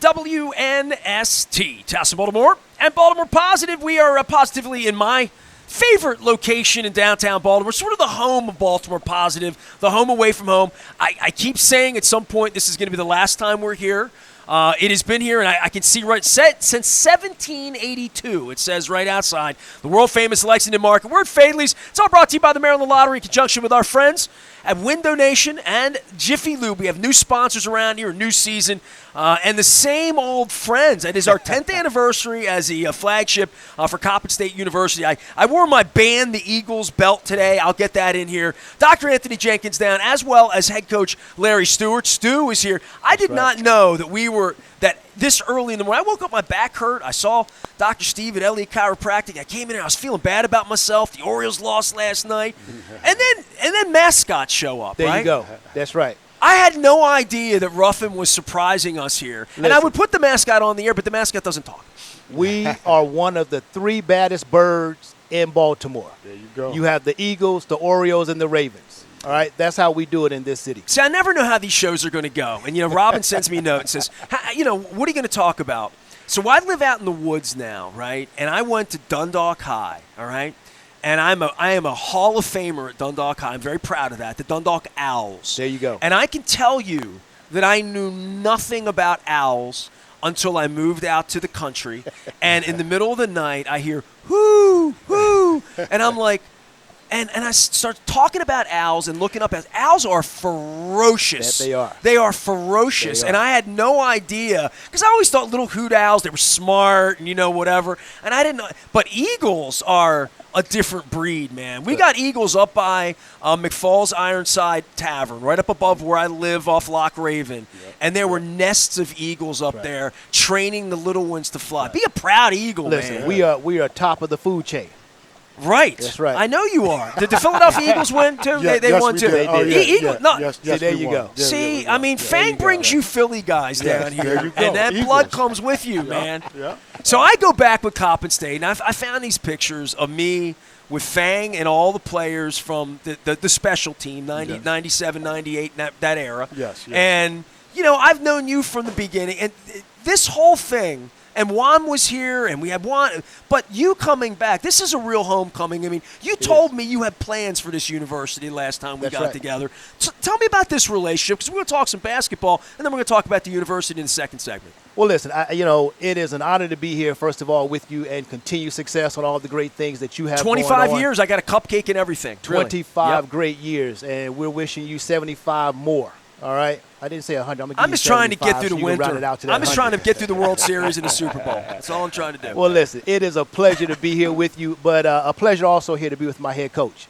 WNST, Towson, Baltimore, and Baltimore Positive. We are positively in my favorite location in downtown Baltimore, sort of the home of Baltimore Positive, the home away from home. I keep saying at some point this is going to be the last time we're here. It has been here, and I can see right since 1782. It says right outside the world-famous Lexington Market. We're at Fadley's. It's all brought to you by the Maryland Lottery in conjunction with our friends at Window Nation and Jiffy Lube. We have new sponsors around here, a new season, and the same old friends. It is our 10th anniversary as the flagship for Coppin State University. I wore my Band the Eagles belt today. I'll get that in here. Dr. Anthony Jenkins down, as well as head coach Larry Stewart. Stu is here. I did not know that this early in the morning. I woke up, my back hurt. I saw Dr. Steve at Elliott Chiropractic. I came in and I was feeling bad about myself. The Orioles lost last night. And then mascots show up, there right? You go. That's right. I had no idea that Ruffin was surprising us here. Listen, and I would put the mascot on the air, but the mascot doesn't talk. We are one of the 3 baddest birds in Baltimore. There you go. You have the Eagles, the Orioles, and the Ravens. All right? That's how we do it in this city. See, I never know how these shows are going to go. And, Robin sends me a note and says, what are you going to talk about? So I live out in the woods now, right? And I went to Dundalk High, all right? And I am a Hall of Famer at Dundalk High. I'm very proud of that. The Dundalk Owls. There you go. And I can tell you that I knew nothing about owls until I moved out to the country. And in the middle of the night, I hear, whoo, whoo. And I'm like, and I start talking about owls and looking up. Owls are ferocious. That they are. They are ferocious. They are. And I had no idea, because I always thought little hoot owls, they were smart and, whatever. And I didn't know. But eagles are a different breed, man. We got eagles up by McFall's Ironside Tavern, right up above where I live off Loch Raven. Yep. And there were nests of eagles up there training the little ones to fly. Be a proud eagle, Listen, man. we are top of the food chain. Right. That's right. I know you are. Did the Philadelphia Eagles win, too? Yeah, they yes, won, we too. did. Oh, yeah, Eagle, yeah, no. yes, See, there we you won. go. Yeah, See, yeah, I mean, Fang brings you Philly guys down here. there you go. And that Eagles. blood comes with you, man. Yeah. So I go back with Coppin State, and I found these pictures of me with Fang and all the players from the special team, 90, 97, 98, that era. Yes. And, I've known you from the beginning. And this whole thing, and Juan was here, and we had Juan. But you coming back, this is a real homecoming. I mean, you told me you had plans for this university last time we got together. So tell me about this relationship, because we're going to talk some basketball, and then we're going to talk about the university in the second segment. Well, listen, it is an honor to be here, first of all, with you and continue success on all the great things that you have 25 going on. years, I got a cupcake and everything. 25 great years, and we're wishing you 75 more. All right? I didn't say 100. I'm just trying to get through the winter. I'm just 100. trying to get through the World Series and the Super Bowl. That's all I'm trying to do. Well, listen, it is a pleasure to be here with you, but a pleasure also here to be with my head coach.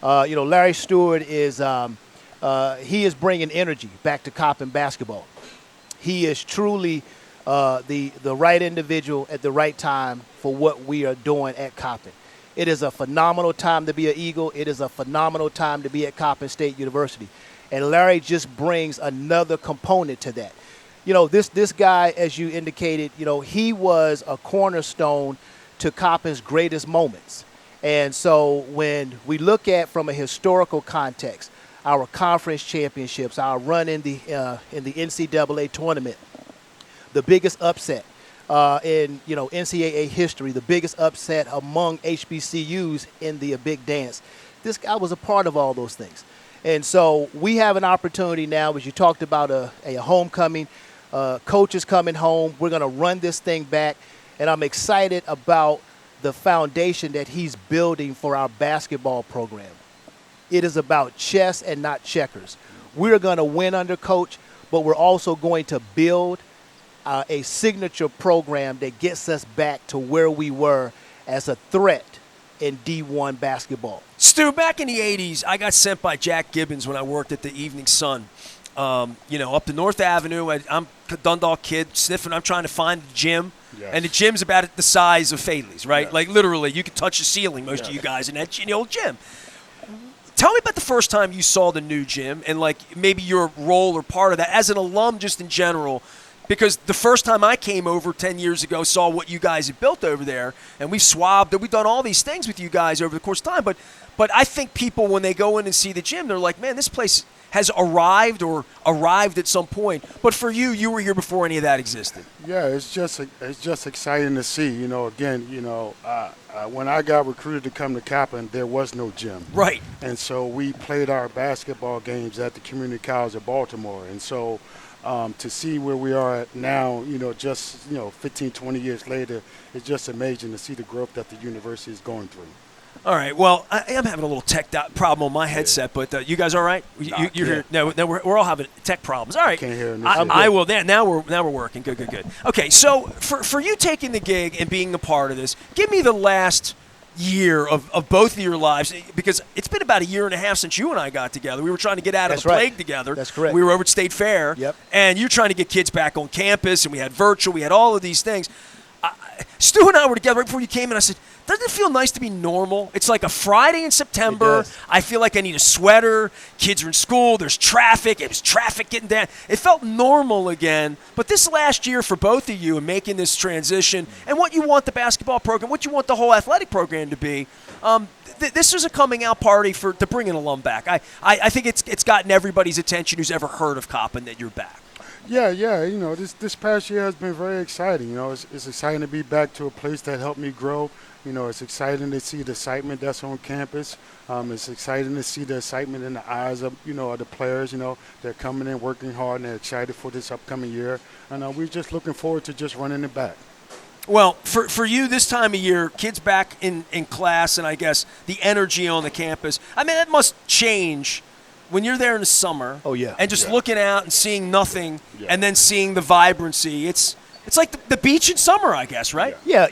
Larry Stewart is he is bringing energy back to Coppin basketball. He is truly the right individual at the right time for what we are doing at Coppin. It is a phenomenal time to be an Eagle. It is a phenomenal time to be at Coppin State University. And Larry just brings another component to that. This guy, as you indicated, he was a cornerstone to Coppin's greatest moments. And so when we look at from a historical context, our conference championships, our run in the NCAA tournament, the biggest upset in NCAA history, the biggest upset among HBCUs in the big dance. This guy was a part of all those things. And so we have an opportunity now, as you talked about, a homecoming. Coaches coming home. We're going to run this thing back. And I'm excited about the foundation that he's building for our basketball program. It is about chess and not checkers. We're going to win under coach, but we're also going to build a signature program that gets us back to where we were as a threat in D1 basketball. Stu, back in the 80s, I got sent by Jack Gibbons when I worked at the Evening Sun. Up to North Avenue. I'm a Dundalk kid, sniffing. I'm trying to find the gym. Yes. And the gym's about the size of Fadley's, right? Yes. Like, literally, you could touch the ceiling, most of you guys, in that old gym. Tell me about the first time you saw the new gym and, maybe your role or part of that as an alum just in general. Because the first time I came over 10 years ago, saw what you guys had built over there, and we've swabbed, and we've done all these things with you guys over the course of time. But But I think people, when they go in and see the gym, they're like, man, this place has arrived or arrived at some point. But for you, you were here before any of that existed. Yeah, it's just exciting to see. Again, when I got recruited to come to Coppin, there was no gym. Right. And so we played our basketball games at the Community College of Baltimore. And so to see where we are at now, just 15, 20 years later, it's just amazing to see the growth that the university is going through. All right. Well, I am having a little tech problem on my headset, but you guys all right? You're here. No, we're all having tech problems. All right. Can't hear this. I will. Now we're working. Good. Okay. So for you taking the gig and being a part of this, give me the last year of both of your lives, because it's been about a year and a half since you and I got together. We were trying to get out of the plague together. That's correct. We were over at State Fair. Yep. And you're trying to get kids back on campus, and we had virtual. We had all of these things. Stu and I were together right before you came in. I said, doesn't it feel nice to be normal? It's like a Friday in September. I feel like I need a sweater. Kids are in school. There's traffic. It was traffic getting down. It felt normal again. But this last year for both of you and making this transition and what you want the basketball program, what you want the whole athletic program to be, this was a coming out party to bring an alum back. I think it's gotten everybody's attention who's ever heard of Coppin that you're back. Yeah. This past year has been very exciting. It's exciting to be back to a place that helped me grow. It's exciting to see the excitement that's on campus. It's exciting to see the excitement in the eyes of, of the players. They're coming in, working hard, and they're excited for this upcoming year. And we're just looking forward to just running it back. Well, for you this time of year, kids back in class, and I guess the energy on the campus, I mean, that must change when you're there in the summer. Oh, yeah. And just looking out and seeing nothing and then seeing the vibrancy. It's like the beach in summer, I guess, right? Yeah,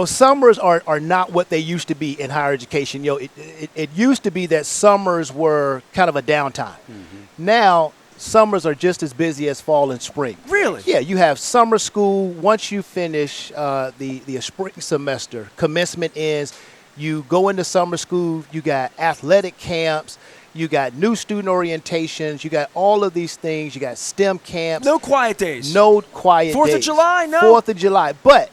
summers are not what they used to be in higher education. It used to be that summers were kind of a downtime. Mm-hmm. Now, summers are just as busy as fall and spring. Really? Yeah, you have summer school. Once you finish the spring semester, commencement ends, you go into summer school, you got athletic camps, you got new student orientations. You got all of these things. You got STEM camps. No quiet days. No quiet days. 4th of July, no. 4th of July. But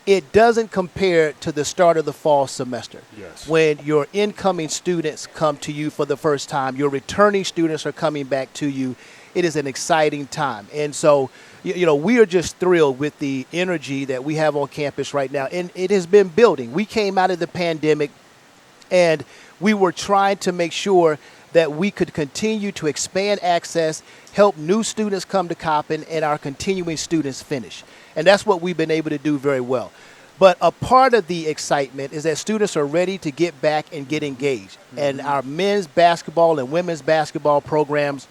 it doesn't compare to the start of the fall semester. Yes. When your incoming students come to you for the first time, your returning students are coming back to you. It is an exciting time. And so, we are just thrilled with the energy that we have on campus right now. And it has been building. We came out of the pandemic and we were trying to make sure that we could continue to expand access, help new students come to Coppin, and our continuing students finish. And that's what we've been able to do very well. But a part of the excitement is that students are ready to get back and get engaged. Mm-hmm. And our men's basketball and women's basketball programs,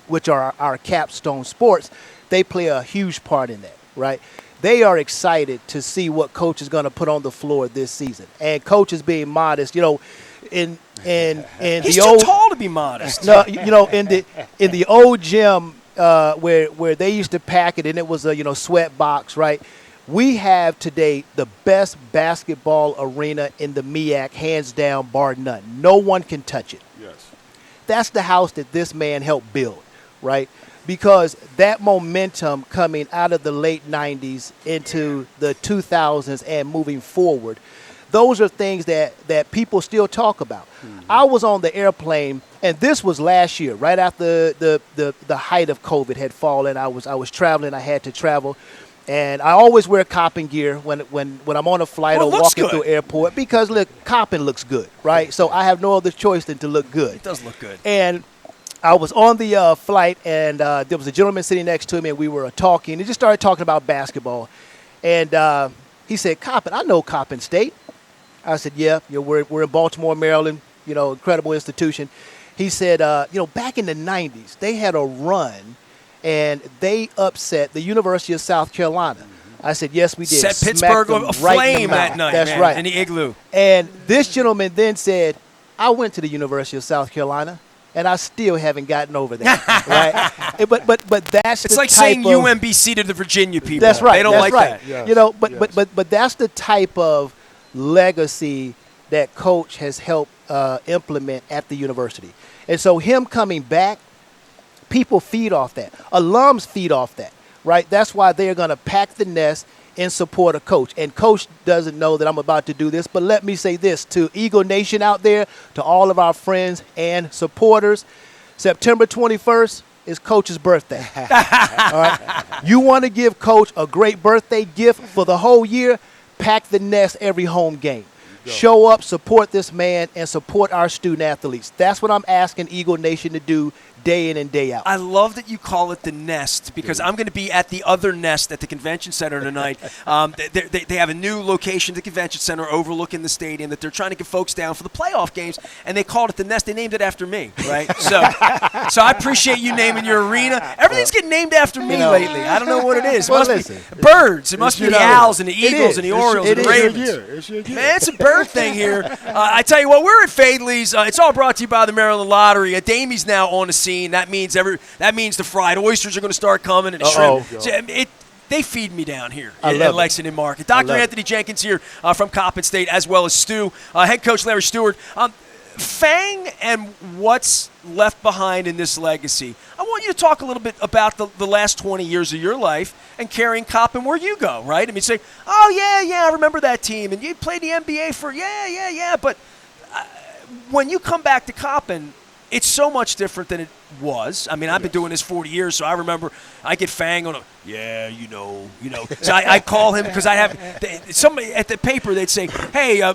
which are our capstone sports, they play a huge part in that, right? They are excited to see what Coach is going to put on the floor this season. And Coach is being modest, in He's the too old, tall to be modest. No, in the old gym where they used to pack it and it was a sweat box, right? We have today the best basketball arena in the MEAC, hands down, bar none. No one can touch it. Yes. That's the house that this man helped build, right? Because that momentum coming out of the late 90s into the 2000s and moving forward, those are things that people still talk about. Mm-hmm. I was on the airplane, and this was last year, right after the height of COVID had fallen. I was traveling. I had to travel. And I always wear Coppin gear when I'm on a flight or walking through airport because, look, Coppin looks good, right? So I have no other choice than to look good. It does look good. And I was on the flight, and there was a gentleman sitting next to me, and we were talking. He just started talking about basketball. And he said, Coppin, I know Coppin State. I said, yeah, we're in Baltimore, Maryland, incredible institution. He said, back in the 90s, they had a run, and they upset the University of South Carolina. Mm-hmm. I said, yes, we did. Set Pittsburgh aflame that night, That's right. In the igloo. And this gentleman then said, I went to the University of South Carolina, and I still haven't gotten over that, right? But that's it's the like type saying of, UMBC to the Virginia people. That's right. They don't that's like right. that. Yes. But that's the type of legacy that Coach has helped implement at the university. And so him coming back, people feed off that. Alums feed off that, right? That's why they're going to pack the nest in support of Coach. And Coach doesn't know that I'm about to do this, but let me say this to Eagle Nation out there, to all of our friends and supporters. September 21st is Coach's birthday. All right? You want to give Coach a great birthday gift for the whole year? Pack the nest every home game. Show up, support this man, and support our student athletes. That's what I'm asking Eagle Nation to do day in and day out. I love that you call it the Nest because I'm going to be at the other Nest at the convention center tonight. They have a new location, the convention center overlooking the stadium that they're trying to get folks down for the playoff games, and they called it the Nest. They named it after me, right? So I appreciate you naming your arena. Everything's getting named after me lately. I don't know what it is. It must be birds. It must be the Owls and the Eagles and the Orioles and the Ravens. It's your year. Man, it's a bird thing here. I tell you what, we're at Fadley's. It's all brought to you by the Maryland Lottery. Damie's now on the scene. That means the fried oysters are going to start coming and the shrimp. They feed me down here at Lexington Market. Dr. Anthony Jenkins here from Coppin State, as well as Stu, head coach Larry Stewart. Fang and what's left behind in this legacy. I want you to talk a little bit about the last 20 years of your life and carrying Coppin where you go, right? I mean, say, oh, yeah, I remember that team. And you played the NBA for, yeah. But when you come back to Coppin, it's so much different than it was. I mean, I've been doing this 40 years, so I remember I get Fang on you know. So I call him because I have somebody at the paper, they'd say, hey,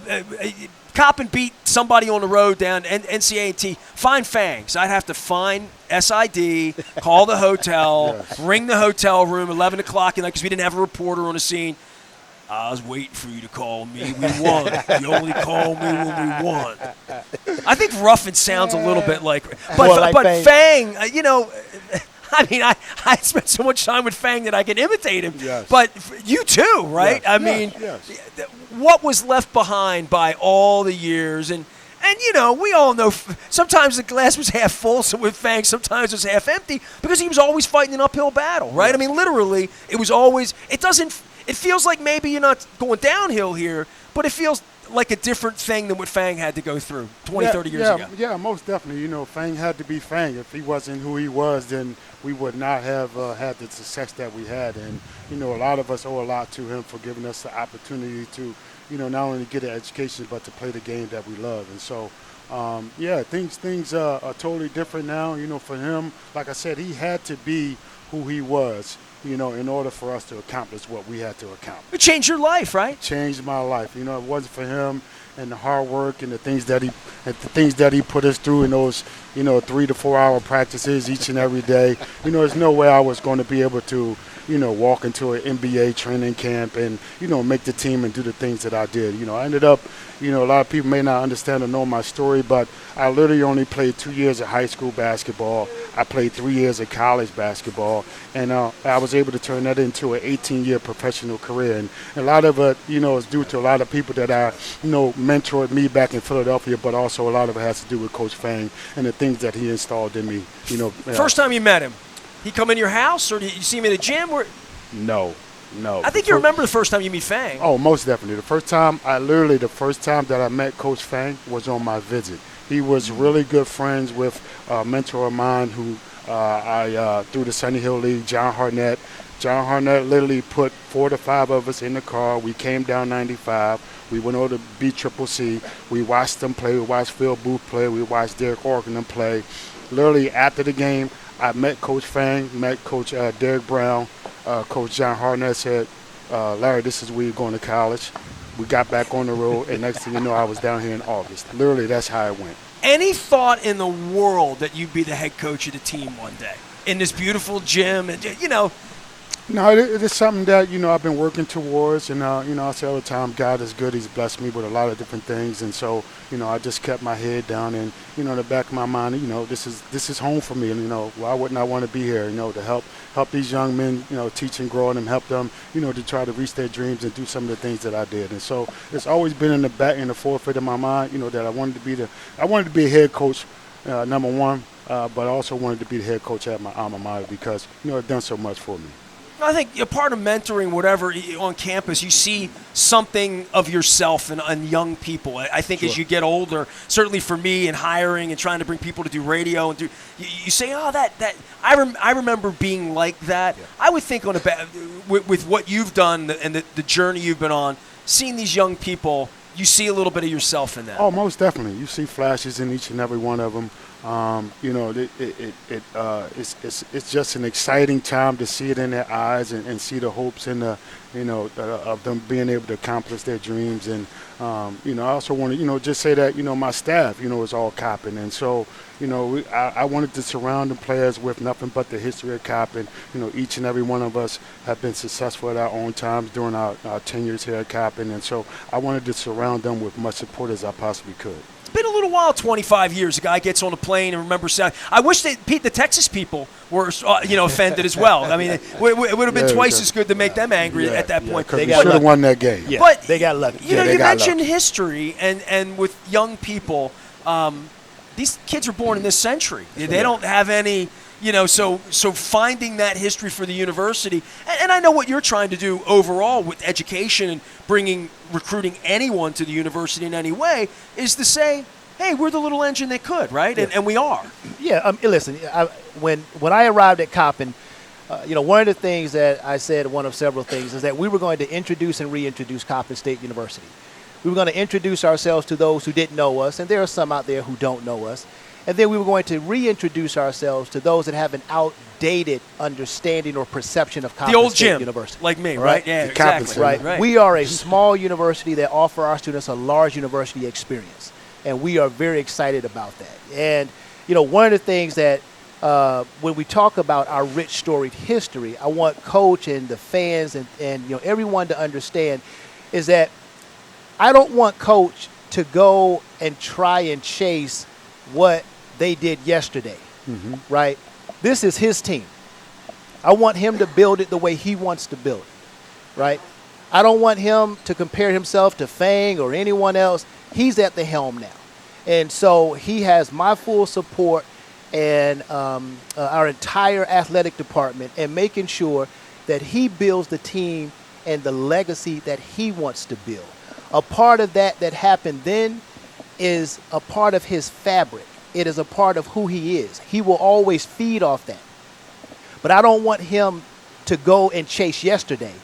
Coppin beat somebody on the road down NCAT. Find Fang. So I'd have to find SID, call the hotel, ring the hotel room, 11 o'clock, because we didn't have a reporter on the scene. I was waiting for you to call me. We won. You only call me when we won. I think Ruffin sounds a little bit like, but Fang, I mean, I spent so much time with Fang that I can imitate him. Yes. But you too, right? Yes. I mean, what was left behind by all the years? And we all know sometimes the glass was half full, so with Fang, sometimes it was half empty because he was always fighting an uphill battle, right? Yes. I mean, literally, it was always – it feels like maybe you're not going downhill here, but it feels like a different thing than what Fang had to go through 20, 30 years ago. Yeah, most definitely. Fang had to be Fang. If he wasn't who he was, then we would not have had the success that we had. And, a lot of us owe a lot to him for giving us the opportunity to, not only get an education, but to play the game that we love. And so, things are totally different now. For him, like I said, he had to be who he was, in order for us to accomplish what we had to accomplish. It changed your life, right? Changed my life. It wasn't for him and the hard work and the things that he put us through in those, 3 to 4 hour practices each and every day. There's no way I was going to be able to, walk into an NBA training camp and, make the team and do the things that I did. I ended up, a lot of people may not understand or know my story, but I literally only played 2 years of high school basketball. I played 3 years of college basketball, and I was able to turn that into an 18-year professional career. And a lot of it, is due to a lot of people that I, mentored me back in Philadelphia, but also a lot of it has to do with Coach Fang and the things that he installed in me. First time you met him, he come in your house, or did you see him at a gym? No. I think you remember the first time you meet Fang. Oh, most definitely. The first time that I met Coach Fang was on my visit. He was really good friends with a mentor of mine who I through the Sunny Hill League, John Harnett. John Harnett literally put 4 to 5 of us in the car. We came down 95. We went over to BCCC. We watched them play. We watched Phil Booth play. We watched Derek Organ play. Literally after the game, I met Coach Fang, met Coach Derek Brown. Coach John Harnett said, Larry, this is where you're going to college. We got back on the road, and next thing you know, I was down here in August. Literally, that's how it went. Any thought in the world that you'd be the head coach of the team one day in this beautiful gym? No, it is something that, I've been working towards. And, I say all the time, God is good. He's blessed me with a lot of different things. And so, I just kept my head down. And, in the back of my mind, this is home for me. And, why wouldn't I want to be here, to help these young men, teach and grow and help them, to try to reach their dreams and do some of the things that I did. And so it's always been in the forefront of my mind, that I wanted to be a head coach, number one, but I also wanted to be the head coach at my alma mater because, it's done so much for me. I think a part of mentoring, whatever, on campus, you see something of yourself in young people. I think as you get older, certainly for me in hiring and trying to bring people to do radio, and you say, oh, I remember being like that. Yeah. I would think with what you've done and the journey you've been on, seeing these young people, you see a little bit of yourself in that. Oh, most definitely. You see flashes in each and every one of them. It's just an exciting time to see it in their eyes and see the hopes and of them being able to accomplish their dreams. And I also want to just say that my staff is all Coppin, and so I wanted to surround the players with nothing but the history of Coppin. Each and every one of us have been successful at our own times during our tenures here at Coppin, and so I wanted to surround them with much support as I possibly could. Been a little while, 25 years. A guy gets on a plane and remembers saying, I wish the Texas people were, offended as well. I mean, it would have been twice as good to make them angry at that point. They should have won that game. Yeah, but they got lucky. You mentioned history, and with young people, these kids are born in this century. They don't have any, so finding that history for the university, and I know what you're trying to do overall with education and recruiting anyone to the university in any way, is to say, hey, we're the little engine that could, right? Yeah. And we are. Yeah, listen, when I arrived at Coppin, one of the things that I said, one of several things, is that we were going to introduce and reintroduce Coppin State University. We were going to introduce ourselves to those who didn't know us, and there are some out there who don't know us. And then we were going to reintroduce ourselves to those that have an outdated understanding or perception of Coppin State University. Like me, right? Yeah, exactly. Right. We are a small university that offer our students a large university experience, and we are very excited about that. And, one of the things that when we talk about our rich storied history, I want Coach and the fans and everyone to understand is that I don't want Coach to go and try and chase what they did yesterday, right? This is his team. I want him to build it the way he wants to build it, right? I don't want him to compare himself to Fang or anyone else. He's at the helm now. And so he has my full support and our entire athletic department and making sure that he builds the team and the legacy that he wants to build. A part of that happened then is a part of his fabric. It is a part of who he is. He will always feed off that. But I don't want him to go and chase yesterday.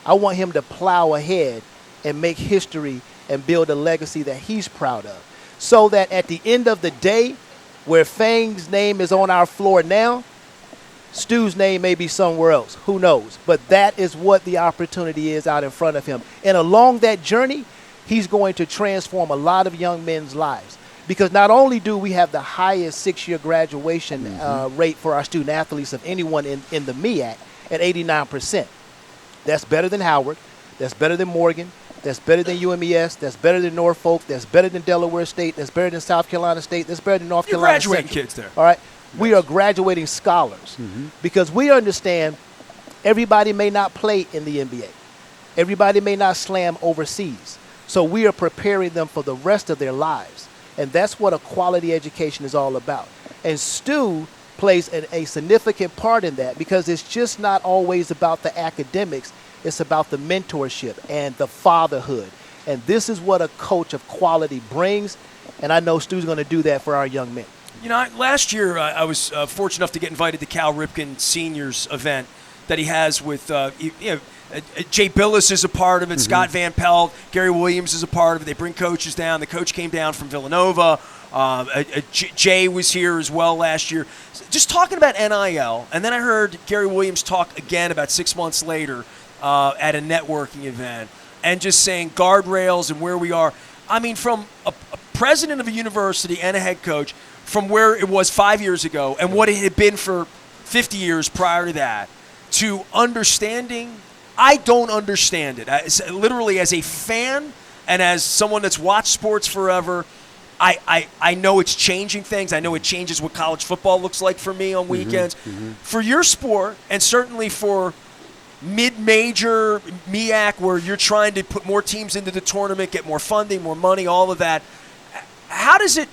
I want him to plow ahead and make history and build a legacy that he's proud of. So that at the end of the day, where Fang's name is on our floor now, Stu's name may be somewhere else. Who knows? But that is what the opportunity is out in front of him. And along that journey, he's going to transform a lot of young men's lives. Because not only do we have the highest 6-year graduation rate for our student athletes of anyone in the MEAC at 89%. That's better than Howard. That's better than Morgan. That's better than UMES. That's better than Norfolk. That's better than Delaware State. That's better than South Carolina State. That's better than North Carolina State. You're graduating kids there. All right? We are graduating scholars because we understand everybody may not play in the NBA. Everybody may not slam overseas. So we are preparing them for the rest of their lives. And that's what a quality education is all about. And Stu plays a significant part in that because it's just not always about the academics. It's about the mentorship and the fatherhood. And this is what a coach of quality brings. And I know Stu's going to do that for our young men. Last year I was fortunate enough to get invited to Cal Ripken Senior's event that he has with, Jay Billis is a part of it, Scott Van Pelt, Gary Williams is a part of it. They bring coaches down. The coach came down from Villanova. Jay was here as well last year. Just talking about NIL, and then I heard Gary Williams talk again about 6 months later at a networking event and just saying guardrails and where we are. I mean, from a president of a university and a head coach, from where it was 5 years ago and what it had been for 50 years prior to that, to understanding, I don't understand it. Literally as a fan and as someone that's watched sports forever, I know it's changing things. I know it changes what college football looks like for me on weekends. For your sport, and certainly for mid-major MEAC, where you're trying to put more teams into the tournament, get more funding, more money, all of that, how does it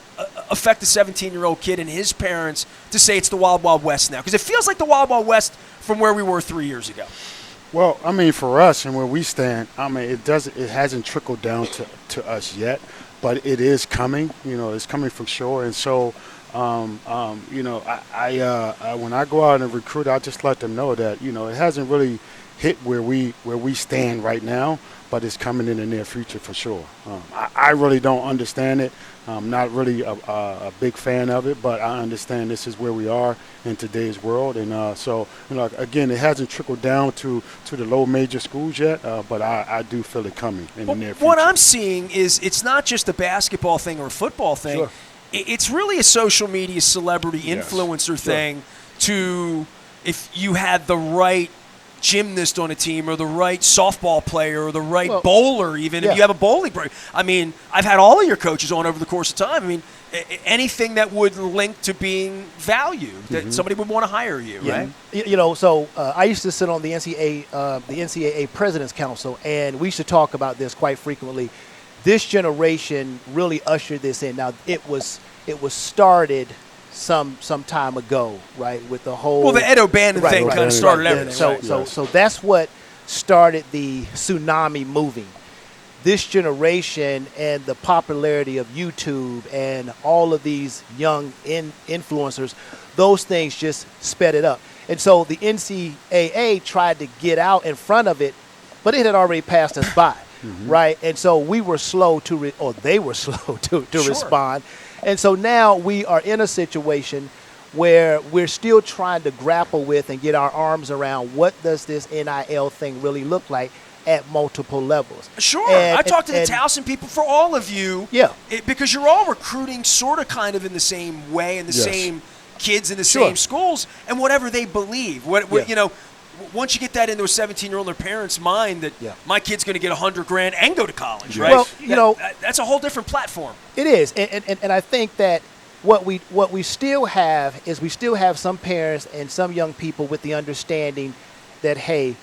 affect a 17-year-old kid and his parents to say it's the Wild Wild West now? Because it feels like the Wild Wild West from where we were 3 years ago? Well, I mean, for us and where we stand, I mean, it hasn't trickled down to us yet, but it is coming. You know, it's coming for sure. And so, you know, I when I go out and recruit, I just let them know that, you know, it hasn't really hit where we stand right now, but it's coming in the near future for sure. I really don't understand it. I'm not really a big fan of it, but I understand this is where we are in today's world. And so, you know, again, it hasn't trickled down to the low major schools yet, but I do feel it coming in the near future. What I'm seeing is it's not just a basketball thing or a football thing. Sure. It's really a social media celebrity influencer thing to if you had the right gymnast on a team or the right softball player or the right bowler even if you have a bowling break. I mean, I've had all of your coaches on over the course of time. I mean, anything that would link to being valued, that somebody would want to hire you, right? You know, so I used to sit on the NCAA President's Council, and we used to talk about this quite frequently. This generation really ushered this in. Now, it was started some time ago, right, with the whole the Ed O'Bannon thing kind of started everything. So that's what started the tsunami moving. This generation and the popularity of YouTube and all of these young influencers, those things just sped it up. And so the NCAA tried to get out in front of it, but it had already passed us by, right? And so we were slow they were slow to respond. And so now we are in a situation where we're still trying to grapple with and get our arms around what does this NIL thing really look like at multiple levels. Sure. I talked to the Towson people for all of you. Yeah. Because you're all recruiting sort of kind of in the same way and the same kids in the same schools and whatever they believe. You know, once you get that into a 17-year-old or parent's mind that my kid's going to get $100,000 and go to college, right? Well, you know, that's a whole different platform. It is, and I think that what we still have is we still have some parents and some young people with the understanding that, hey,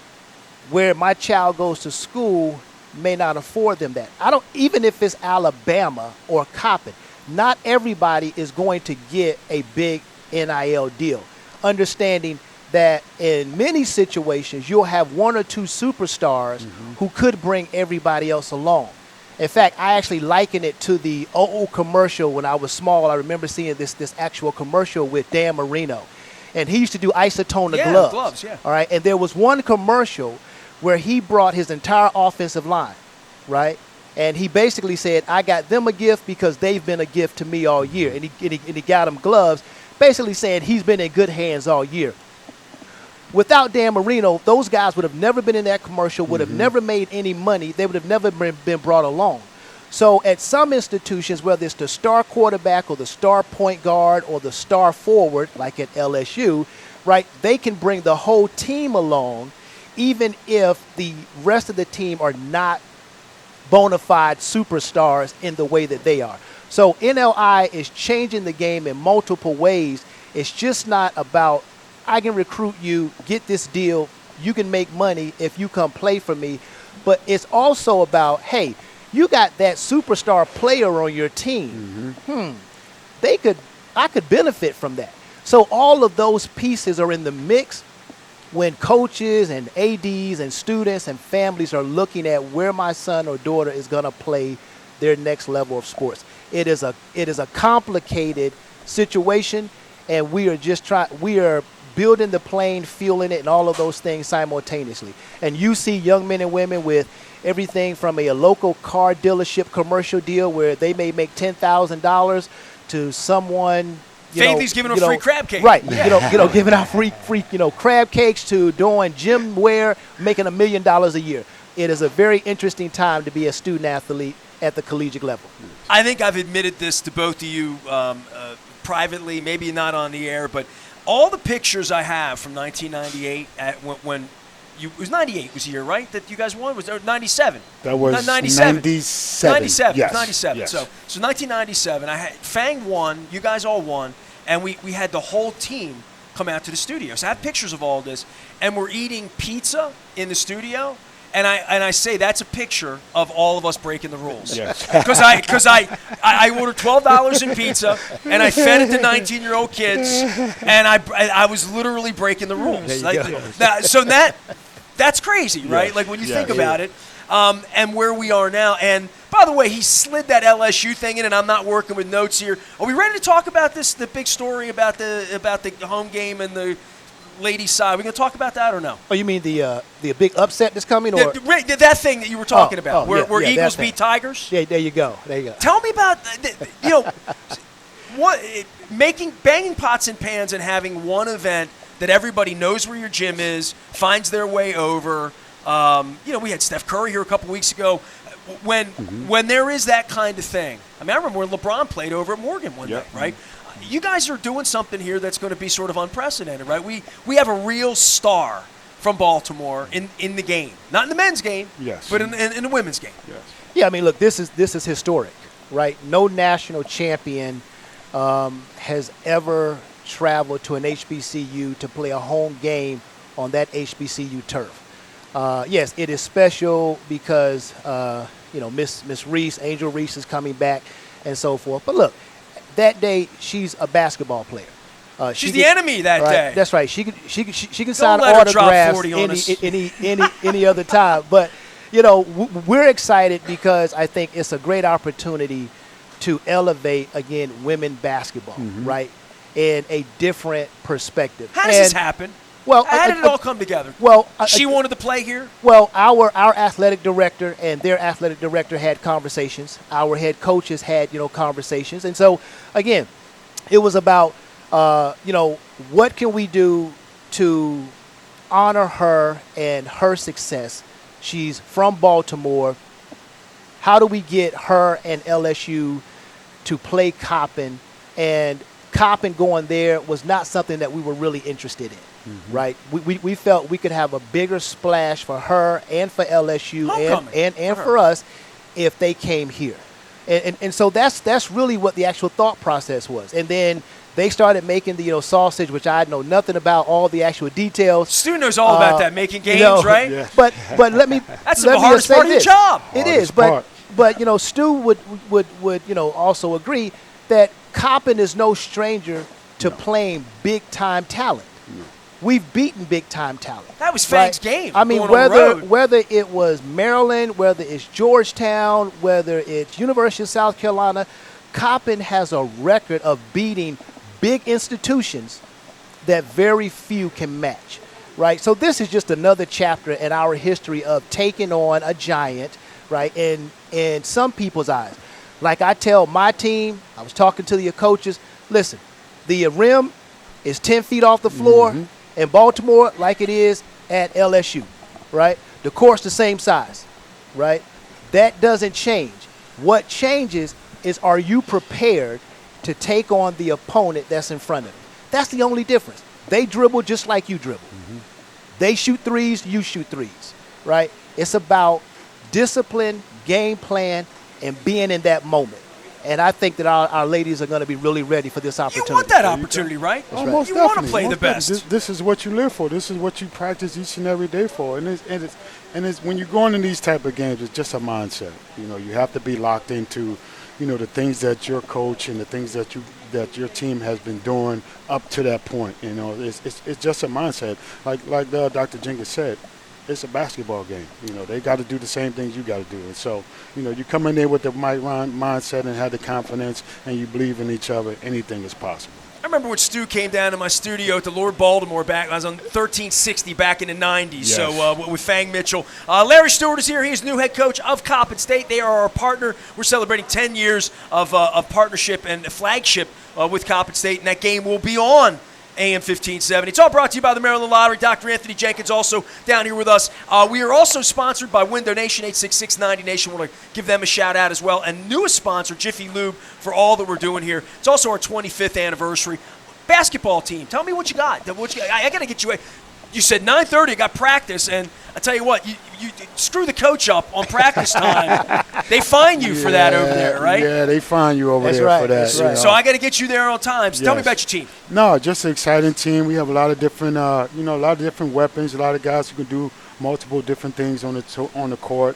where my child goes to school may not afford them that. Even if it's Alabama or Coppin, not everybody is going to get a big NIL deal. Understanding that in many situations you'll have one or two superstars who could bring everybody else along. In fact, I actually liken it to the old commercial when I was small. I remember seeing this actual commercial with Dan Marino. And he used to do isotonic gloves. All right. And there was one commercial where he brought his entire offensive line, right? And he basically said, I got them a gift because they've been a gift to me all year. And he got them gloves, basically saying he's been in good hands all year. Without Dan Marino, those guys would have never been in that commercial, would have never made any money. They would have never been brought along. So at some institutions, whether it's the star quarterback or the star point guard or the star forward, like at LSU, right, they can bring the whole team along, even if the rest of the team are not bona fide superstars in the way that they are. So NLI is changing the game in multiple ways. It's just not about I can recruit you, get this deal, you can make money if you come play for me. But it's also about, hey, you got that superstar player on your team. I could benefit from that. So all of those pieces are in the mix when coaches and ADs and students and families are looking at where my son or daughter is going to play their next level of sports. It is a complicated situation, and we are building the plane, fueling it, and all of those things simultaneously. And you see young men and women with everything from a local car dealership commercial deal where they may make $10,000 to someone. Faithy's giving them free crab cake. Right. Yeah. Giving out free crab cakes to doing gym wear, making $1 million a year. It is a very interesting time to be a student athlete at the collegiate level. I think I've admitted this to both of you privately, maybe not on the air, but all the pictures I have from 1998 when it was 98 was the year, right, that you guys won? Was there 97? That was 97. 97. Yes. 97. Yes. So 1997, Fang won, you guys all won, and we had the whole team come out to the studio. So I have pictures of all this, and we're eating pizza in the studio, And I say that's a picture of all of us breaking the rules. Yes. Because I ordered $12 in pizza and I fed it to 19-year-old kids, and I was literally breaking the rules. There you go. So that's crazy, right? Like when you think about it, and where we are now. And by the way, he slid that LSU thing in, and I'm not working with notes here. Are we ready to talk about this? The big story about the home game and the ladies' side. Are we going to talk about that or no? Oh, you mean the big upset that's coming? Or? That thing that you were talking about, where Eagles beat Tigers? Yeah, there you go. Tell me about, what banging pots and pans and having one event that everybody knows where your gym is, finds their way over. We had Steph Curry here a couple weeks ago. When there is that kind of thing, I remember when LeBron played over at Morgan one day, right? You guys are doing something here that's going to be sort of unprecedented, right? We have a real star from Baltimore in the game, not in the men's game, but in the women's game. Yes. Yeah, look, this is historic, right? No national champion has ever traveled to an HBCU to play a home game on that HBCU turf. Yes, it is special because Miss Reese, Angel Reese, is coming back and so forth. But look, that day she's a basketball player. She's the enemy that day. That's right. She can sign let her drop autographs 40 on us. any other time. But we're excited because I think it's a great opportunity to elevate again women basketball, right, in a different perspective. How does this happen? Well, how did it all come together? Well, she wanted to play here. Well, our athletic director and their athletic director had conversations. Our head coaches had conversations, and so again, it was about what can we do to honor her and her success. She's from Baltimore. How do we get her and LSU to play Coppin? And Coppin going there was not something that we were really interested in. Right, we felt we could have a bigger splash for her and for LSU and for us if they came here, and so that's really what the actual thought process was. And then they started making the sausage, which I know nothing about all the actual details. Stu knows all about that, making games, right? Yeah. But let me that's let the hardest part of your job. It is, but Stu would also agree that Coppin is no stranger to playing big time talent. We've beaten big-time talent. That was Fang's game. Whether it was Maryland, whether it's Georgetown, whether it's University of South Carolina, Coppin has a record of beating big institutions that very few can match, right? So this is just another chapter in our history of taking on a giant, right, in some people's eyes. Like I tell my team, I was talking to the coaches, listen, the rim is 10 feet off the floor in Baltimore like it is at LSU, right? The court's the same size, right? That doesn't change. What changes is, are you prepared to take on the opponent that's in front of you? That's the only difference. They dribble just like you dribble. They shoot threes, you shoot threes, right? It's about discipline, game plan, and being in that moment. And I think that our ladies are going to be really ready for this opportunity. You want that opportunity, right? Most you definitely. want to play the best. This is what you live for. This is what you practice each and every day for. And it's when you're going in these type of games, it's just a mindset. You have to be locked into, the things that your coach and the things that your team has been doing up to that point. It's just a mindset. Like Dr. Jenkins said, it's a basketball game. They got to do the same things you got to do. And so, you come in there with the mindset and have the confidence and you believe in each other, anything is possible. I remember when Stu came down to my studio at the Lord Baltimore back. I was on 1360 back in the 90s, Yes. so with Fang Mitchell. Larry Stewart is here. He's the new head coach of Coppin State. They are our partner. We're celebrating 10 years of partnership and flagship with Coppin State, and that game will be on AM 1570. It's all brought to you by the Maryland Lottery. Dr. Anthony Jenkins also down here with us. We are also sponsored by Window Nation, 866-90 Nation. Want to give them a shout out as well. And newest sponsor, Jiffy Lube, for all that we're doing here. It's also our 25th anniversary. Basketball team, tell me what you got. I got to get you. You said 9:30. I got practice, and I tell you what, you screw the coach up on practice time, they fine you for that over there, right? Yeah, they fine you over That's there right, for that. that's right. So I got to get you there on time. So tell me about your team. No, just an exciting team. We have a lot of different, a lot of different weapons. A lot of guys who can do multiple different things on the court.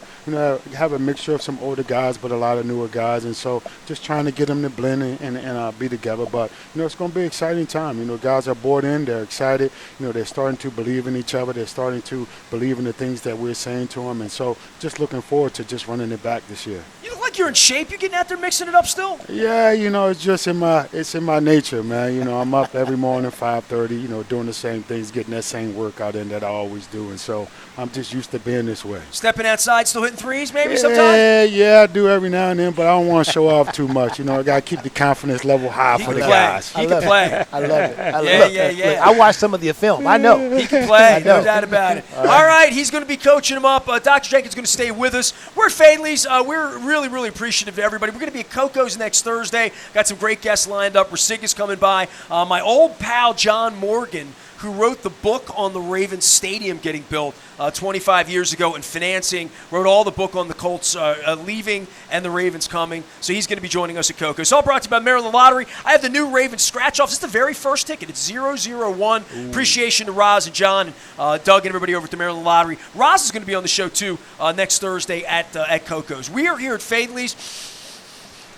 Have a mixture of some older guys, but a lot of newer guys, and so just trying to get them to blend and be together. But it's going to be an exciting time. Guys are bought in. They're excited. They're starting to believe in each other. They're starting to believe in the things that we're saying to them, and so just looking forward to just running it back this year. You look like you're in shape. You getting out there mixing it up still? Yeah, it's just in my nature, man. I'm up every morning 5:30, doing the same things, getting that same workout in that I always do, and so I'm just used to being this way. Stepping outside, still hitting threes maybe sometime? Yeah, I do every now and then, but I don't want to show off too much. I got to keep the confidence level high for the guys. He can play. I love it. Yeah. I watched some of the film. I know. He can play, no doubt about it. All right, he's going to be coaching him up. Dr. Jenkins is going to stay with us. We're at Fadley's. We're really, really appreciative to everybody. We're going to be at Coco's next Thursday. Got some great guests lined up. Rasiga's coming by. My old pal John Morgan, who wrote the book on the Ravens Stadium getting built 25 years ago and financing, wrote all the book on the Colts leaving and the Ravens coming. So he's going to be joining us at Coco. It's all brought to you by Maryland Lottery. I have the new Ravens scratch-off. This is the very first ticket. It's 001. Ooh. Appreciation to Roz and John and Doug and everybody over at the Maryland Lottery. Roz is going to be on the show, too, next Thursday at Coco's. We are here at Fadley's.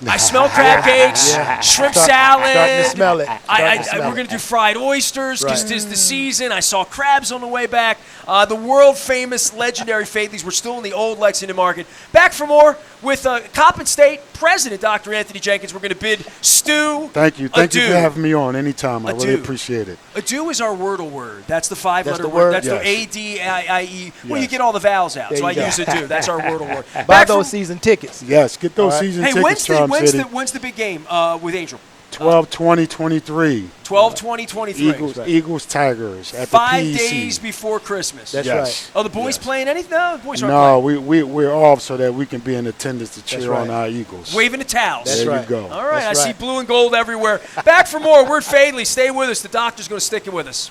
I smell crab cakes, shrimp salad. Starting to smell it. We're going to do fried oysters because 'tis the season. I saw crabs on the way back. The world-famous, legendary Fadley's. We're still in the old Lexington Market. Back for more with Coppin State President Dr. Anthony Jenkins. We're going to bid Stu Thank you. Thank you for adieu. having me on anytime. I really appreciate it. Adieu is our Wordle word. That's the five-letter the word. word? That's Yes. the A-D-I-I-E. Well, Yes. you get all the vowels out, There so I you go. use adieu. That's our Wordle word. Buy Back those from- season tickets. Yes, get those All right. season Hey, tickets, Charm City. when's the big game with Angel? 12/20/23. 12/20/23. Eagles Tigers at 5 the PEC. days before Christmas. That's Yes. right. Oh, the boys playing anything? No, the boys aren't No, playing. we're off so that we can be in attendance to cheer right. on our Eagles. Waving the towels. That's there right. you go. All right, That's I see right. blue and gold everywhere. Back for more. We're at Fadley. Stay with us. The doctor's going to stick it with us.